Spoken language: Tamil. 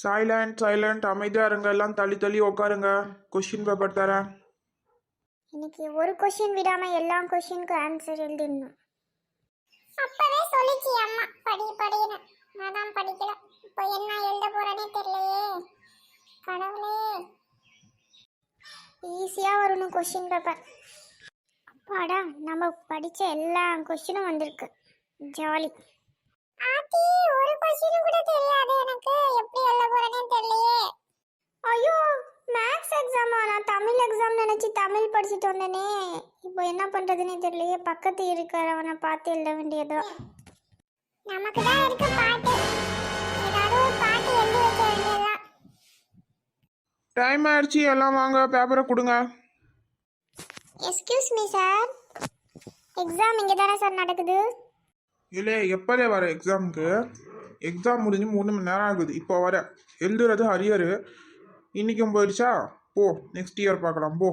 சைலண்ட் சைலண்ட், அமைதியாக இருங்க, எல்லாம் தள்ளி தள்ளி உட்காருங்க. கொஷின் பேப்பர் தரேன். இன்னைக்கு ஒரு கொஸ்டின் விடாம எல்லா கொஸ்டினுக்கும் ஆன்சர் எழுதிடணும். அப்பவே சொல்லிச்சு அம்மா படின்னு. அதான் படிக்கல. இப்போ என்ன எழுத போறேனே தெரியலையே. கடவுளே. ஈஸியா வரணும் கொஸ்டின் பேப்பர். அப்பாடா, நம்ம படிச்ச எல்லா கொஸ்டினும் வந்திருக்கு. ஜாலி. ஆத்தி, ஒரு கொஸ்டின் கூட தெரியாது எனக்கு. எப்படி எழுத போறேனே தெரியலையே. ஐயோ, மேக்ஸ் எக்ஸாமா? நான் தமிழ் எக்ஸாம் நினைச்சு தமிழ் படிச்சுட்டு வந்தேனே. இப்போ என்ன பண்றதுன்னே தெரியலையே. பக்கத்து இருக்கிறவனை பார்த்து எழுத வேண்டியதோ. நமக்கு தான் இருக்கு பாட்டு. ஏதாவது ஒரு பாட்டு எழுதி வைக்க வேண்டியதுதான். டைம் ஆயிடுச்சு, எல்லாம் வாங்க, பேப்பரை கொடுங்க. எக்ஸ்கியூஸ் மீ சார், எக்ஸாம் இங்கே தானே சார் நடக்குது? இல்லை, எப்போதே வர எக்ஸாமுக்கு? எக்ஸாம் முடிஞ்சு 3 மணி நேரம் ஆகுது. இப்போ வர எழுதுறது ஹரியரு. இன்றைக்கும் போயிடுச்சா? போ, நெக்ஸ்ட் இயர் பார்க்கலாம், போ.